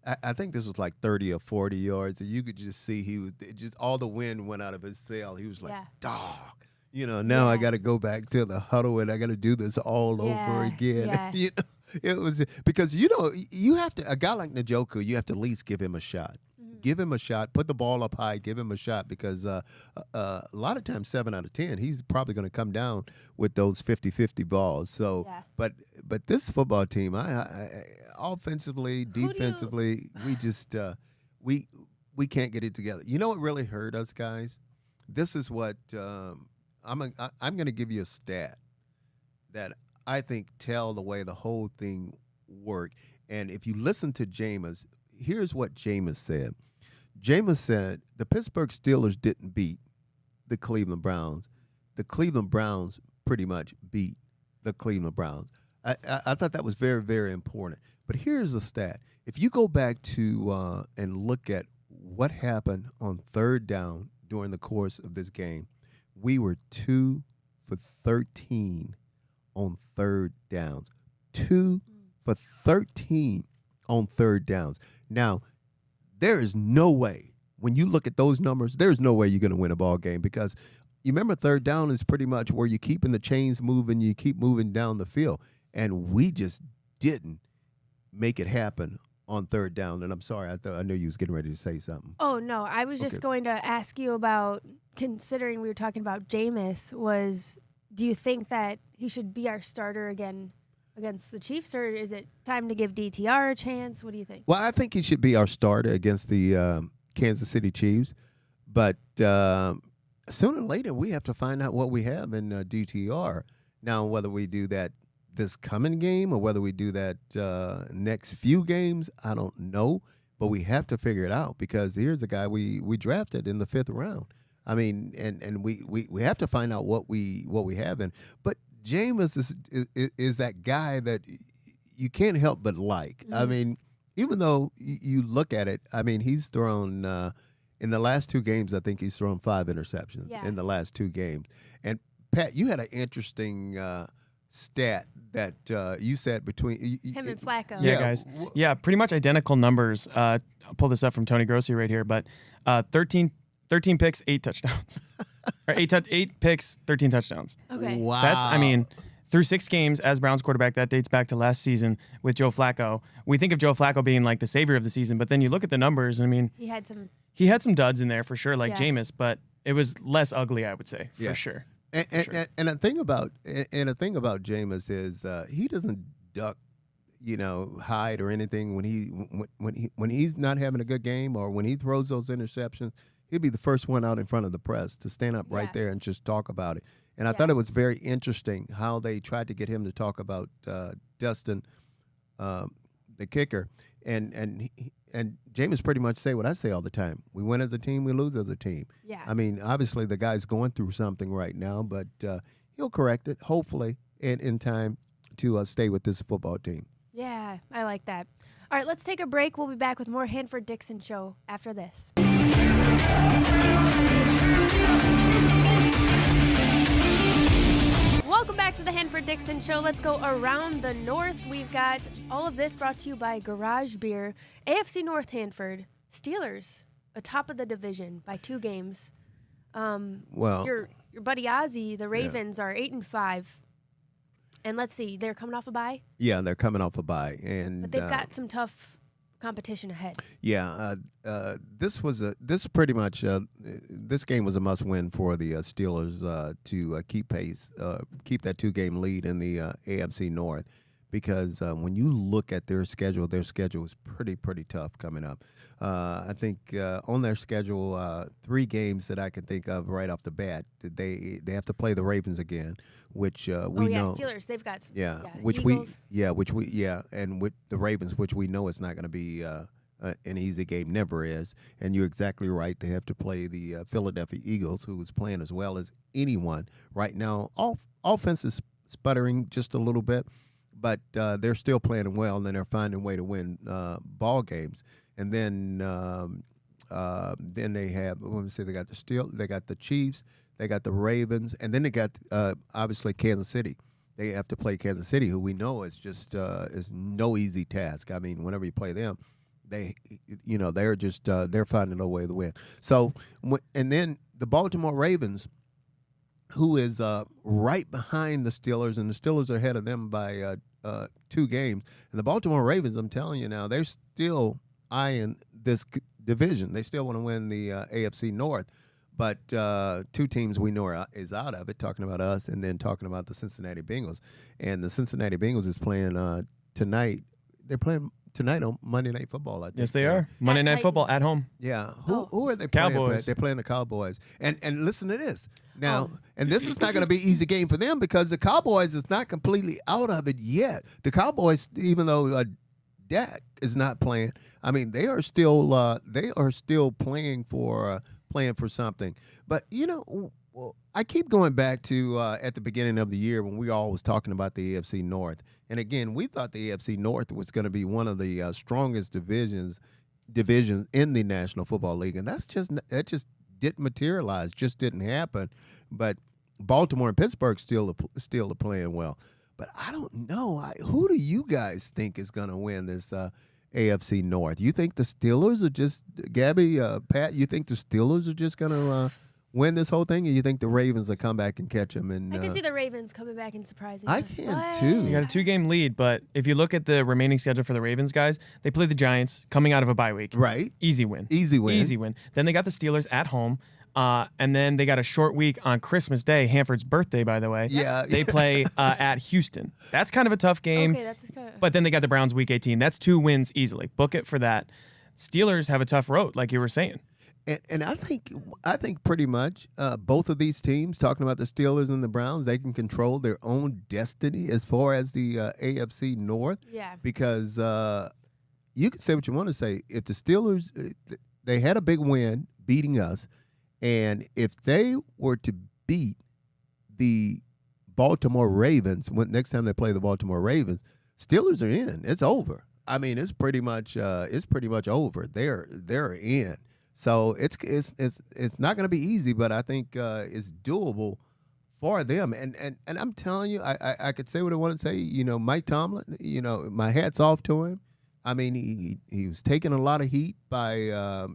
I think this was like 30 or 40 yards, and you could just see he was just all the wind went out of his sail. He was like, dog. Now I got to go back to the huddle and I got to do this all over again. Yeah. It was because you have to, a guy like Njoku, you have to at least give him a shot. Mm-hmm. Give him a shot. Put the ball up high. Give him a shot because a lot of times 7 out of 10, he's probably going to come down with those 50-50 balls. So, but this football team, I offensively, defensively, we just we can't get it together. You know what really hurt us, guys? This is what. I'm going to give you a stat that I think tell the way the whole thing worked. And if you listen to Jameis, here's what Jameis said. Jameis said the Pittsburgh Steelers didn't beat the Cleveland Browns. The Cleveland Browns pretty much beat the Cleveland Browns. I thought that was very, very important. But here's the stat. If you go back to and look at what happened on third down during the course of this game, we were 2 for 13 on third downs. 2 for 13 on third downs. Now, there is no way, when you look at those numbers, there's no way you're going to win a ball game, because you remember third down is pretty much where you're keeping the chains moving, you keep moving down the field. And we just didn't make it happen on third down. And I'm sorry, I knew you was getting ready to say something. Oh, no, I was just going to ask you about, considering we were talking about Jameis, do you think that he should be our starter again against the Chiefs, or is it time to give DTR a chance? What do you think? Well, I think he should be our starter against the Kansas City Chiefs. But sooner or later, we have to find out what we have in DTR. Now, whether we do that this coming game or whether we do that next few games, I don't know. But we have to figure it out, because here's a guy we drafted in the 5th round. I mean, and we have to find out what we have in. But Jameis is that guy that you can't help but like. I mean, even though you look at it, I mean, he's thrown in the last 2 games, I think he's thrown 5 interceptions in the last 2 games. And Pat, you had an interesting stat that you said between him and Flacco. Yeah, guys. Yeah, pretty much identical numbers. I'll pull this up from Tony Grossi right here, but 13 picks, 8 touchdowns. Or 8 picks, 13 touchdowns. Okay. Wow. That's, through 6 games as Browns quarterback, that dates back to last season with Joe Flacco. We think of Joe Flacco being like the savior of the season, but then you look at the numbers, he had some duds in there for sure, like Jameis, but it was less ugly, I would say, for sure. And the thing about Jameis is he doesn't duck, hide or anything when he's not having a good game, or when he throws those interceptions. He'll be the first one out in front of the press to stand up right there and just talk about it. And I thought it was very interesting how they tried to get him to talk about Dustin, the kicker, and Jameis pretty much say what I say all the time: we win as a team, we lose as a team. Yeah. I mean, obviously the guy's going through something right now, but he'll correct it, hopefully, in time to stay with this football team. Yeah, I like that. All right, let's take a break. We'll be back with more Hanford Dixon Show after this. Welcome back to the Hanford Dixon Show. Let's go around the north. We've got all of this brought to you by Garage Beer. AFC North Hanford, Steelers, atop of the division by 2 games. Your buddy Ozzy, the Ravens, are 8-5. And let's see, they're coming off a bye? Yeah, they're coming off a bye. But they've got some tough competition ahead. Yeah, this game was a must-win for the Steelers to keep pace, keep that 2-game lead in the AFC North, because when you look at their schedule is pretty tough coming up. I think on their schedule, 3 games that I can think of right off the bat, they have to play the Ravens again, which we know. Steelers, they've got Eagles. Eagles. And with the Ravens, which we know it's not going to be an easy game, never is. And you're exactly right. They have to play the Philadelphia Eagles, who is playing as well as anyone right now. Offense is sputtering just a little bit, but they're still playing well, and then they're finding a way to win ball games. And then they have, let me say, they got the Chiefs, they got the Ravens, and then they got obviously Kansas City. They have to play Kansas City, who we know is just is no easy task. I mean, whenever you play them, they're just they're finding a way to win. So, and then the Baltimore Ravens, who is right behind the Steelers, and the Steelers are ahead of them by 2 games. And the Baltimore Ravens, I'm telling you now, they're still eyeing this division. They still want to win the AFC North. But 2 teams we know is out of it, talking about us and then talking about the Cincinnati Bengals. And the Cincinnati Bengals is playing tonight. They're playing tonight on Monday Night Football, I think. Yes, they are. Monday Night Football at home. Yeah. Who are they playing? Cowboys. They're playing the Cowboys. And listen to this. Now, and this is not going to be an easy game for them, because the Cowboys is not completely out of it yet. The Cowboys, even though Dak is not playing, I mean, they are still playing for something. But Well, I keep going back to at the beginning of the year when we all was talking about the AFC North, and again, we thought the AFC North was going to be one of the strongest divisions in the National Football League, and that just didn't materialize, just didn't happen. But Baltimore and Pittsburgh still are playing well. But I don't know. Who do you guys think is going to win this AFC North? You think the Steelers are just Gabby, Pat? You think the Steelers are just going to win this whole thing, or you think the Ravens will come back and catch them? And I can see the Ravens coming back and surprising I us. can too. You got a 2-game lead, but if you look at the remaining schedule for the Ravens guys, they play the Giants coming out of a bye week. Right. Easy win. Easy win. Then they got the Steelers at home. And then they got a short week on Christmas Day, Hanford's birthday, by the way. Yeah. They play at Houston. That's kind of a tough game. Okay, that's good. But then they got the Browns week 18. That's 2 wins easily. Book it for that. Steelers have a tough road, like you were saying. And I think pretty much both of these teams, talking about the Steelers and the Browns, they can control their own destiny as far as the AFC North. Yeah. Because you can say what you want to say. If the Steelers, they had a big win beating us, and if they were to beat the Baltimore Ravens next time they play the Baltimore Ravens, Steelers are in. It's over. I mean, it's pretty much over. They're in. So it's not going to be easy, but I think it's doable for them. And I'm telling you, I could say what I want to say. You know, Mike Tomlin. You know, my hat's off to him. I mean, he was taking a lot of heat by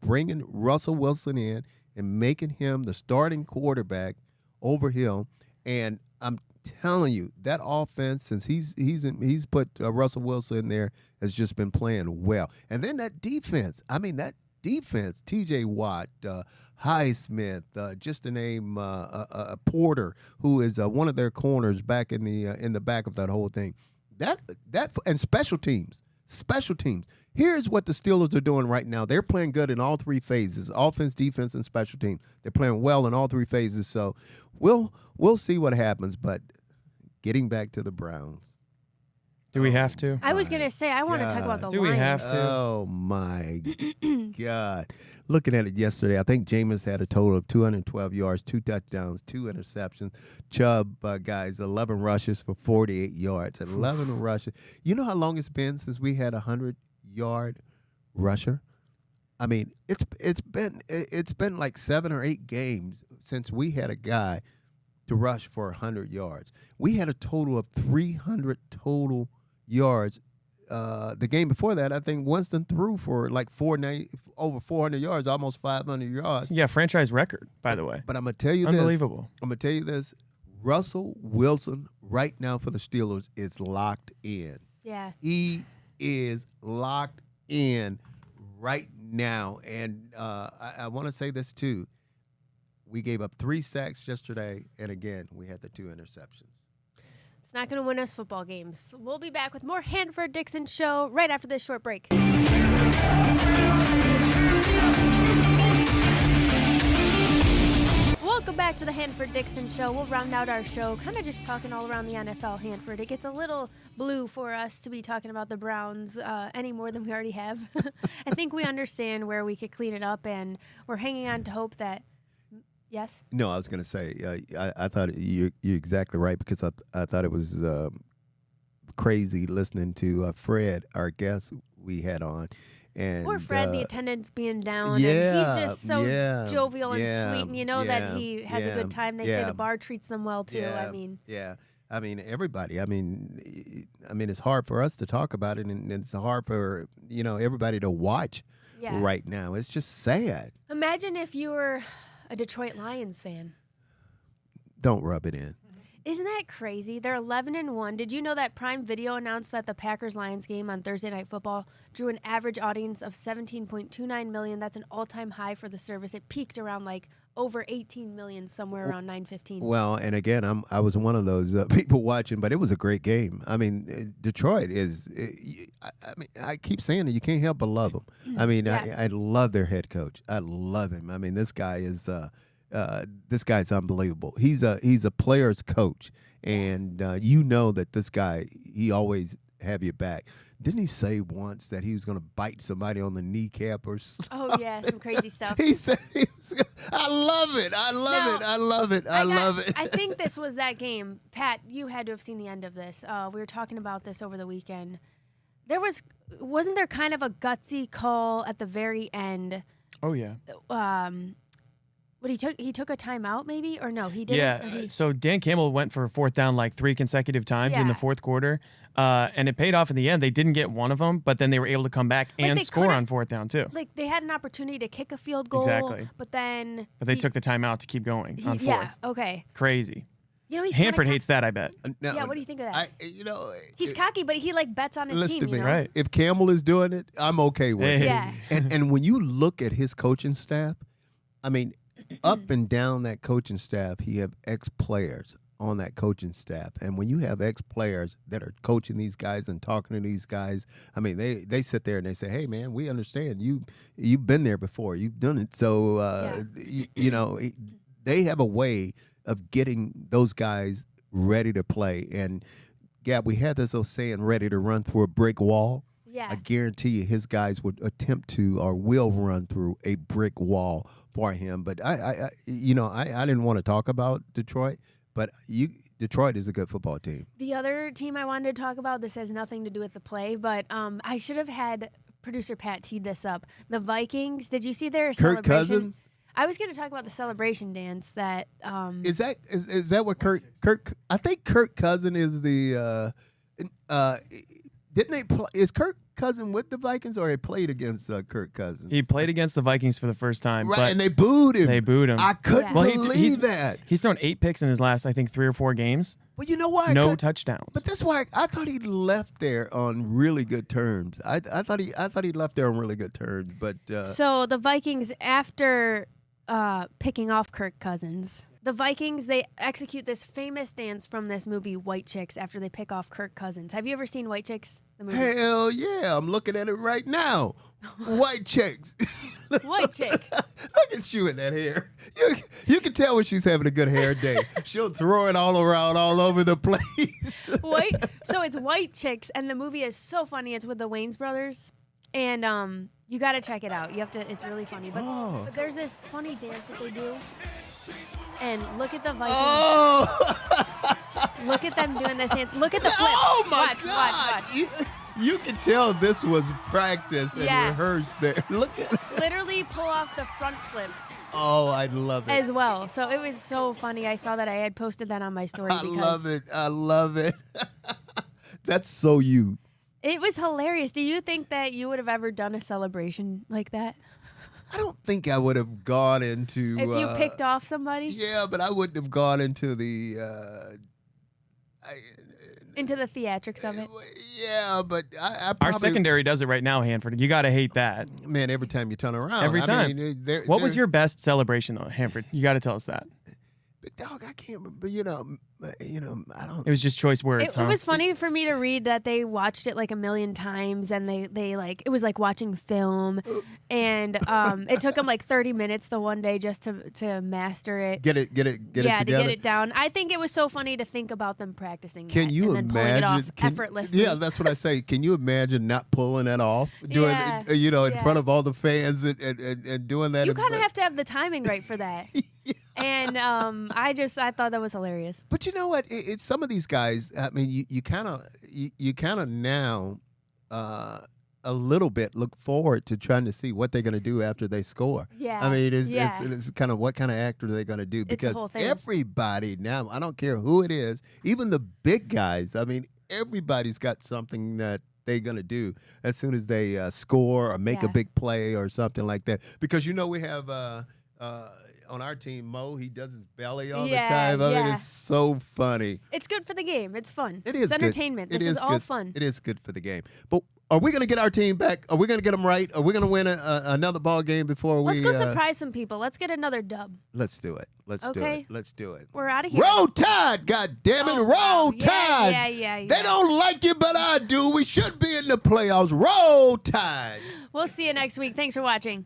bringing Russell Wilson in and making him the starting quarterback over him. And I'm telling you, that offense, since he's put Russell Wilson in there, has just been playing well. And then that defense. I mean, that defense, T.J. Watt, Highsmith, just to name Porter, who is one of their corners back in the back of that whole thing. That and special teams. Here's what the Steelers are doing right now. They're playing good in all 3 phases: offense, defense, and special teams. They're playing well in all 3 phases. So we'll see what happens. But getting back to the Browns. Do we have to? I was going to say, I want to talk about the Lions. Do we have to? Oh, my God. Looking at it yesterday, I think Jameis had a total of 212 yards, 2 touchdowns, 2 interceptions. Chubb, guys, 11 rushes for 48 yards. 11 rushes. You know how long it's been since we had a 100-yard rusher? I mean, it's been like 7 or 8 games since we had a guy to rush for 100 yards. We had a total of 300 total yards. The game before that, I think Winston threw for like over 400 yards, almost 500 yards. Yeah, franchise record, by the way. But I'm going to tell you Unbelievable. I'm going to tell you this. Russell Wilson right now for the Steelers is locked in. Yeah. He is locked in right now. And I want to say this, too. We gave up 3 sacks yesterday, and again, we had the 2 interceptions. It's not going to win us football games. We'll be back with more Hanford Dixon Show right after this short break. Welcome back to the Hanford Dixon Show. We'll round out our show kind of just talking all around the NFL, Hanford. It gets a little blue for us to be talking about the Browns any more than we already have. I think we understand where we could clean it up, and we're hanging on to hope that. Yes? No, I was going to say, I thought you're exactly right, because I thought it was crazy listening to Fred, our guest we had on. And poor Fred, the attendance being down. Yeah, and he's just so jovial and yeah, sweet, and you know that he has a good time. They say the bar treats them well, too. Yeah, I mean, everybody. I mean, it's hard for us to talk about it, and it's hard for, everybody to watch right now. It's just sad. Imagine if you were a Detroit Lions fan. Don't rub it in. Isn't that crazy? They're 11-1. Did you know that Prime Video announced that the Packers-Lions game on Thursday Night Football drew an average audience of 17.29 million? That's an all-time high for the service. It peaked around like over 18 million, somewhere around 9:15. Well, and again, I was one of those people watching, but it was a great game. I mean, Detroit is. I keep saying it. You can't help but love them. I mean, I love their head coach. I love him. I mean, this guy is. This guy's unbelievable. He's a player's coach, and you know that this guy, he always have your back. Didn't he say once that he was going to bite somebody on the kneecap or something? Oh yeah, some crazy stuff. He said, I love it. I love it. I love it. I love it. I think this was that game. Pat, you had to have seen the end of this. We were talking about this over the weekend. Wasn't there kind of a gutsy call at the very end? Oh yeah. What he took a timeout maybe, or no, he didn't. Yeah. So Dan Campbell went for a fourth down like 3 consecutive times in the fourth quarter, and it paid off in the end. They didn't get one of them, but then they were able to come back and score on fourth down too. Like they had an opportunity to kick a field goal, exactly. But they took the timeout to keep going on fourth. Yeah. Okay. Crazy. You know, Hanford hates that, I bet. Now, yeah. What do you think of that? He's it, cocky, but he like bets on his listen team. to me. You know? Right. If Campbell is doing it, I'm okay with it. Yeah. And when you look at his coaching staff, I mean, up and down that coaching staff, he have ex-players on that coaching staff. And when you have ex-players that are coaching these guys and talking to these guys, I mean, they sit there and they say, hey, man, we understand. You've been there before. You've done it. So, they have a way of getting those guys ready to play. And, Gab, we had this old saying, ready to run through a brick wall. Yeah. I guarantee you his guys would attempt to or will run through a brick wall for him. But I didn't want to talk about Detroit, but Detroit is a good football team. The other team I wanted to talk about, this has nothing to do with the play, but I should have had producer Pat teed this up. The Vikings, did you see their celebration? Cousins? I was going to talk about the celebration dance that Is that what Kirk I think Kirk Cousin is the didn't they play? Is Kirk Cousin with the Vikings, or he played against Kirk Cousins? He played against the Vikings for the first time, right? but And they booed him. They booed him. I couldn't believe that. He's thrown 8 picks in his last, I think, 3 or 4 games. Well, you know why? No touchdowns. But that's why I thought he left there on really good terms. I thought he left there on really good terms. But so the Vikings, after picking off Kirk Cousins, the Vikings, they execute this famous dance from this movie White Chicks after they pick off Kirk Cousins. Have you ever seen White Chicks, the movie? Hell yeah, I'm looking at it right now. White Chicks. White Chick. Look at you in that hair. You can tell when she's having a good hair day. She'll throw it all around, all over the place. So it's White Chicks, and the movie is so funny. It's with the Wayans brothers, and you got to check it out. You have to. It's really funny. But there's this funny dance that they do. And look at the Vikings. Oh! Look at them doing this dance. Look at the flip. Oh, my God. Watch. You can tell this was practiced and rehearsed there. Look at it. Literally pull off the front flip. Oh, I love it. As well. So it was so funny. I saw that. I had posted that on my story. I love it. That's so you. It was hilarious. Do you think that you would have ever done a celebration like that? I don't think I would have gone into... If you picked off somebody? Yeah, but I wouldn't have gone into the... into the theatrics of it? Yeah, but I probably... Our secondary does it right now, Hanford. You got to hate that. Man, every time you turn around. Every time. I mean, what was your best celebration, though, Hanford? You got to tell us that. But dog, I can't remember. You know, I don't. It was just choice words. It was funny for me to read that they watched it like 1,000,000 times, and they like it was like watching film, and it took them like 30 minutes the one day just to master it. Get it together. To get it down. I think it was so funny to think about them practicing. Can that you and then imagine? pulling it off effortlessly? Yeah, that's what I say. Can you imagine not pulling that off? Doing in front of all the fans and doing that. You kind of have to have the timing right for that. And I thought that was hilarious. But you know what? It's some of these guys. I mean, you kind of now a little bit look forward to trying to see what they're going to do after they score. Yeah. I mean, it's kind of what kind of actor are they going to do, because everybody now, I don't care who it is, even the big guys. I mean, everybody's got something that they're going to do as soon as they score or make a big play or something like that. Because we have. On our team, Mo, he does his belly all the time. I mean, it's so funny. It's good for the game. It's fun. It is It's entertainment. This is all fun. It is good for the game. But are we going to get our team back? Are we going to get them right? Are we going to win another ball game before Let's we... go surprise some people. Let's get another dub. Let's do it. Let's do it. We're out of here. Roll Tide, goddammit. Roll Tide. Yeah. They don't like it, but I do. We should be in the playoffs. Roll Tide. We'll see you next week. Thanks for watching.